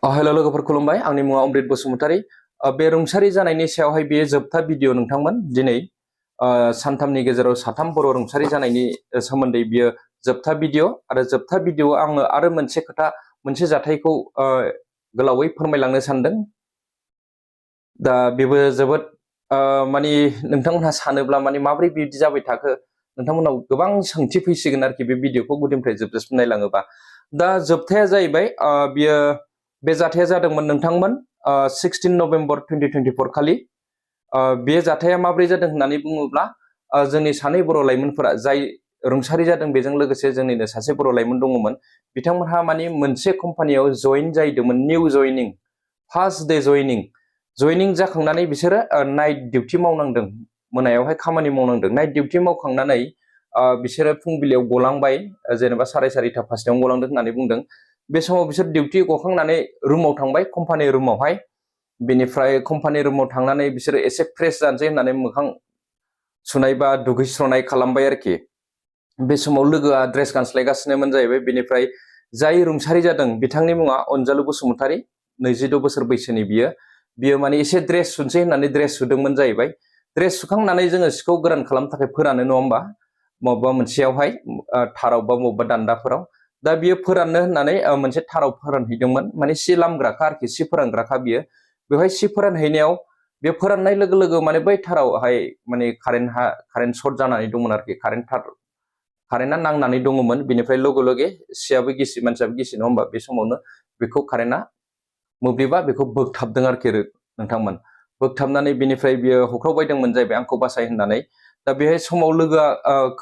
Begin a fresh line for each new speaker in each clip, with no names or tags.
Hello लोगोफोर खुलुमबाय आंनि मुङा अमृत बसुमतारी बे रुंसारि जानायनि सायावहाय बेयो जोबथा भिडिअ नोंथांमोन दिनै सानथामनि गेजेराव साथाम बर' रुंसारि जानायनि सोमोन्दै बियो जोबथा भिडिअ आरो जोबथा भिडिअ आङो आरो मोनसे खोथा मोनसे जाथायखौ गोलावै फोरमायलांनो सानदों दा बेबो जोबोद माने नोंथांमोनहा सानोब्ला माने माबोरै बिदि जाबाय थाखो नोंथांमोनाव गोबां सोंथि फैसिगोन आरोखि बे भिडिअखौ गुदिनिफ्राय जोबजासिम नायलाङोबा दा जोबथाया जाहैबाय बियो बे जाथाया जादोंमोन नोंथांमोन 16 नभेम्बर 2024 खालि बे जाथाया माब्रै जादों होननानै बुङोब्ला जोंनि सानै बर' लाइमोनफोरा जाय रुंसारि जादों बेजों लोगोसे जोंनिनो सासे बर' लाइमोन दङमोन बिथांमोनहा माने मोनसे कम्पानियाव जइन जाहैदोंमोन निउ जइनिं फार्स्ट डे जइनिं जाखांनानै बिसोरो नाइट डिउटि मावनांदों मोनायावहाय खामानि मावनांदों नाइट डिउटि मावखांनानै बिसोरो फुंबिलियाव गलांबाय जेनेबा 4:30 5टायाव गलांदों होननानै बुंदों बे समाव बिसोर डिउटि गखांनानै रुमाव थांबाय कम्पानि रुमावहाय बेनिफ्राय कम्पानि रुमाव थांनानै बिसोरो एसे फ्रेश जानोसै होननानै मोखां सुनाय बा दुगैस्रनाय खालामबाय आरोखि बे समाव लोगोआ ड्रेस गानस्लायगासिनोमोन जाहैबाय बेनिफ्राय जाय रुंसारि जादों बिथांनि मुङा अनजालु बसुमतारी 22 बोसोर बैसोनि बियो माने एसे ड्रेस सुनसै होननानै ड्रेस सुदोंमोन जाहैबाय ड्रेस सुखांनानै जोङो सिखौ गोरान खालामनो थाखाय फोरानो नङा होमबा मबेबा मोनसेयावहाय थाराव बा मबेबा दान्दाफोराव दा बियो फोराननो होननानै मोनसे थाराव फोरानहैदोंमोन माने सि लामग्राखा आरोखि सि फोरानग्राखा बियो बेवहाय सि फोरानहैनायाव बे फोराननाय लोगो लोगो माने बै थारावहाय माने कारेन्ट सर्ट जानानै दंमोन आरोखि कारेन्टआ नांनानै दङमोन बेनिफ्राय लगे लगे सियाबो गिसि मानसियाबो गिसि नङा होमबा बे समावनो बेखौ कारेन्टआ मोब्लिबा बेखौ बोगथाबदों आरोखि नोंथांमोन बोगथाबनानै बिनिफ्राय बियो होख्रावबायदोंमोन जाहैबाय आंखौ बासाय होननानै दा बेहाय समाव लोगोआ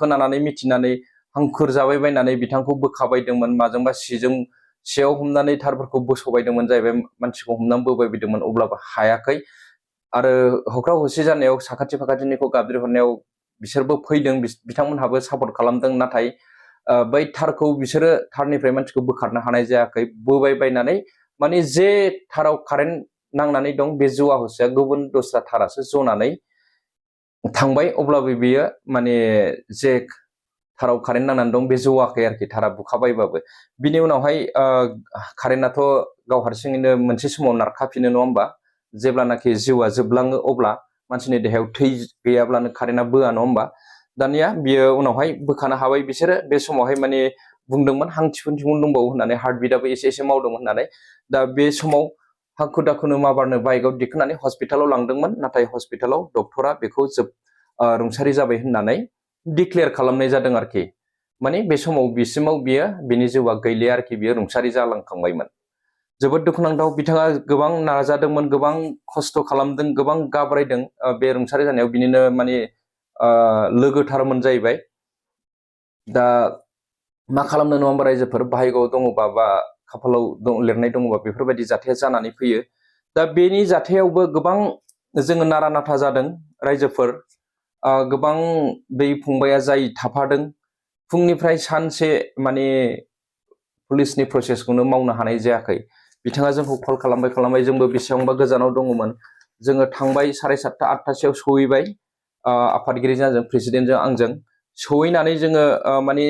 खोनानानै मिथिनानै हांखुर जाबाय बायनानै बिथांखौ बोखाबायदोंमोन माजोंबा सियाव हमनानै थारफोरखौ बोसबायदोंमोन जाहैबाय मानसिखौ हमनानै बोबायबायदोंमोन अब्लाबो हायाखै आरो होख्राव होसि जानायाव साखाथि फाखाथिनिखौ गाबज्रिहरनायाव बिसोरबो फैदों बिथांमोनहाबो सापर्ट खालामदों नाथाय बै थारखौ बिसोरो थारनिफ्राय मानसिखौ बोखारनो हानाय जायाखै बोबाय बायनानै माने जे थाराव कारेन्ट नांनानै दं बे जवा होसिया गुबुन दस्रा थारासो जनानै थांबाय अब्लाबो बियो माने जे थाराव कारेन्ट नांनानै दं बे जौवाखै आरोखि थारा बुखाबायबाबो बिनि उनावहाय कारेन्टआथ' गाव हारसिङैनो मोनसे समाव नारखाफिनो नङा होमबा जेब्लानाखि जिउआ जोबलाङो अब्ला मानसिनि देहायाव थै गैयाब्लानो कारेन्टआ बोआ नङा होमबा दानिया बियो उनावहाय बोखानो हाबाय बिसोरो बे समावहाय माने बुंदोंमोन हां थिफुन दंबावो होननानै हार्टबिटआबो एसे मावदोंमोन होननानै दा बे समाव हाखु दाखुनो माबारनो बाइकआव दिखोनानै हस्पिटालाव लांदोंमोन नाथाय हस्पिटालाव डक्टरा बेखौ रुंसारि जाबाय होननानै डिक्लेयार खालामनाय जादों आरोखि माने बे समाव बिसिमाव बियो बिनि जिउआ गैलिया आरोखि बियो रुंसारि जालांखांबायमोन जोबोद दुखुनांथाव बिथाङा गोबां नाजादोंमोन गोबां खस्थ' खालामदों गोबां गाब्रायदों बे रुंसारि जानायाव बिनिनो माने लोगोथारमोन जाहैबाय दा मा खालामनो नङा होमबा रायजोफोर बाहायगआव दङबा बा खाफालाव लिरनाय दङबा बेफोरबायदि जाथाया जानानै फैयो दा बेनि जाथायावबो गोबां जोङो नारा नाथा जादों रायजोफोर गोबां बै फंबाया जाय थाफादों फुंनिफ्राय सानसे माने पुलिसनि प्रसेसखौनो मावनो हानाय जायाखै बिथाङा जोंखौ कल खालामबाय जोंबो बेसेबांबा गोजानाव दङमोन जोङो थांबाय 7:30 8टासोआव सहैबाय आफादगिरिजों आंजों प्रेसिडेन्टजों आंजों सहैनानै जोङो माने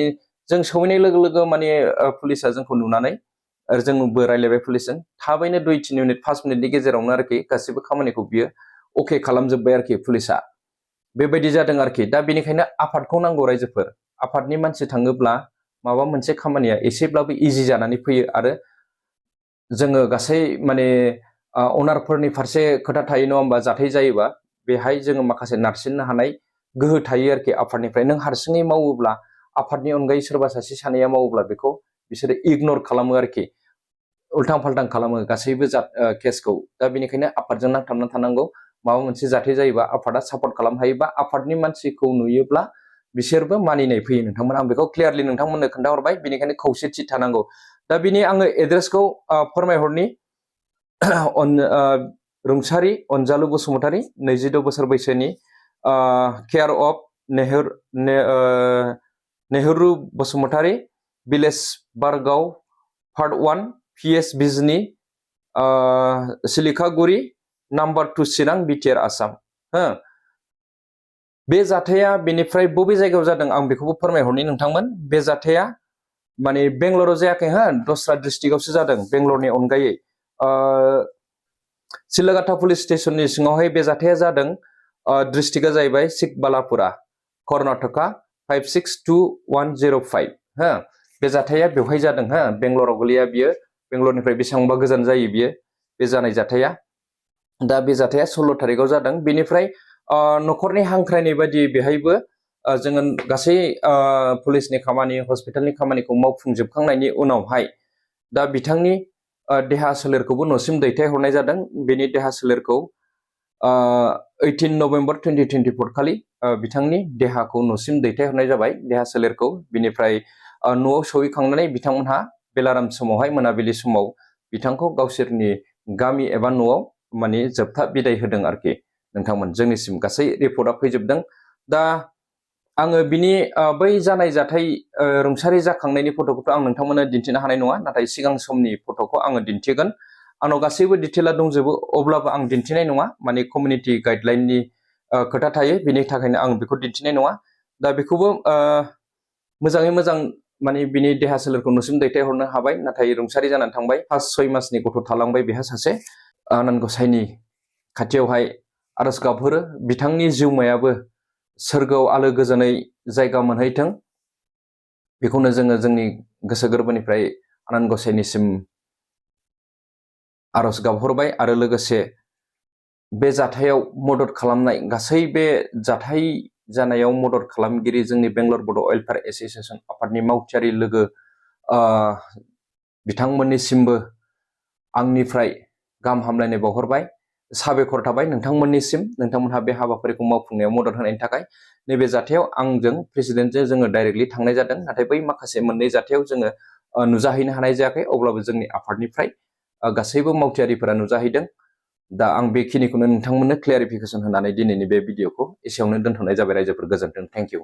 जों सहैनाय लोगो लोगो माने पुलिसा जोंखौ नुनानै जोंबो रायलायबाय पुलिसजों थाबैनो 2-3 मिनिट 5 मिनिटनि गेजेरावनो आरोखि गासिबो खामानिखौ बियो अके खालामजोब्बाय आरोखि पुलिसा बेबायदि जादों आरोखि दा बेनिखायनो आफादखौ नांगौ रायजोफोर आफादनि मानसि थाङोब्ला माबा मोनसे खामानिया एसेब्लाबो इजि जानानै फैयो आरो जोङो गासै माने अनारफोरनि फारसे खोथा थायो नङा होमबा जाथाय जायोबा बेहाय जोङो माखासे नारसिननो हानाय गोहो थायो आरोखि आफादनिफ्राय नों हारसिङै मावोब्ला आफादनि अनगायै सोरबा सासे सानैया मावोब्ला बेखौ बिसोरो इगनर खालामो आरोखि उल्थां फाल्थां खालामो गासैबो केसखौ दा बेनिखायनो आफादजों नांथाबना थानांगौ माबा मोनसे जाथाय जायोबा आफादा सापर्ट खालामनो हायोबा आफादनि मानसिखौ नुयोब्ला बिसोरबो मानिनाय फैयो नोंथांमोन आं बेखौ क्लियारलि नोंथांमोननो खोन्थाहरबाय बेनिखायनो खौसेथि थानांगौ दा बिनि आङो एड्रेसखौ फोरमायहरनि रुंसारि अनजालु बसुमतारी 22 बोसोर बैसोनि care of Nehru Basumatary village Bargaon part 1 PS Bijni Silikhaguri number 2 Chirang BTR Assam बे जाथाया बेनिफ्राय बबे जायगायाव जादों आं बेखौबो फोरमायहरनि नोंथांमोन बे जाथाया माने बेंगलराव जायाखै दस्रा डिस्ट्रिक्टआवसो जादों बेंगलरनि अनगायै सिलागाटा पुलिस स्टेशननि सिङावहाय बे जाथाया जादों। डिस्ट्रिक्टआ जाहैबाय चिकबालापुरा, कर्नाटका 562105। हो, बे जाथाया बेवहाय जादों। हो, बेंगलराव गोलैया बियो। बेंगलरनिफ्राय बेसेबांबा गोजान जायो बियो बे जानाय जाथाया। दा बे जाथाया 16 थारिखआव जादों। बेनिफ्राय न'खरनि हांख्रायनाय बायदि बेहायबो जोङो गासै पुलिसनि खामानि, हस्पिटालनि खामानिखौ मावफुंजोबखांनायनि उनावहाय दा बिथांनि देहा सोलेरखौबो न'सिम दैथायहरनाय जादों। बेनि देहा सोलेरखौ 18 नभेम्बर 2024 खालि बिथांनि देहाखौ न'सिम दैथायहरनाय जाबाय, देहा सोलेरखौ। बिनिफ्राय न'आव सहैखांनानै बिथांमोनहा बेलाराम समावहाय, मोनाबिलि समाव बिथांखौ गावसोरनि गामि एबा न'आव माने जोबथा बिदाय होदों आरोखि नोंथांमोन। जोंनिसिम गासै रिपर्टआ फैजोबदों। दा आङो बिनि बै जानाय जाथाय रुंसारि जाखांनायनि फट'खौथ' आं नोंथांमोननो दिन्थिनो हानाय नङा, नाथाय सिगां समनि फट'खौ आङो दिन्थिगोन। आंनाव गासैबो डिटेला दंजोबो, अब्लाबो आं दिन्थिनाय नङा, माने कमिउनिटि गाइडलाइननि खोथा थायो, बेनि थाखायनो आं बेखौ दिन्थिनाय नङा। दा बेखौबो मोजाङै मोजां माने बिनि देहा सोलेरखौ न'सिम दैथायहरनो हाबाय, नाथाय रुंसारि जानानै थांबाय। 5-6 मासनि गथ' थालांबाय बेहा सासे। आनान गसाइनि खाथियावहाय आरज गाबहरो बिथांनि जिउमायाबो सोरगोआव आलो गोजोनै जायगा मोनहैथों। बेखौनो जोङो जोंनि गोसो गोरबोनिफ्राय आनान गसाइनिसिम आरज गाबहरबाय। आरो लोगोसे बे जाथायाव मदद खालामनाय, गासै बे जाथाय जानायाव मदद खालामगिरि जोंनि बेंगलर बड' वेलफेयार एस'सिएशन आफादनि मावथियारि लोगो बिथांमोननिसिमबो आंनिफ्राय गाहाम हामलायनाय बावहरबाय। साबायखर थाबाय नोंथांमोननिसिम, नोंथांमोनहा बे हाबाफारिखौ मावफुंनायाव मदद होनायनि थाखाय। नैबे जाथायाव आंजों प्रेसिडेन्टजों जोङो डाइरेक्टलि थांनाय जादों, नाथाय बै माखासे मोननै जाथायाव जोङो नुजाहैनो हानाय जायाखै। अब्लाबो जोंनि आफादनिफ्राय गासैबो मावथियारिफोरा नुजाहैदों। दा आं बेखिनिखौनो नोंथांमोननो क्लियारिफिकेसन होनानै दिनैनि बे भिडिअखौ एसेयावनो दोनथ'नाय जाबाय। रायजोफोर गोजोन्थों। Thank you.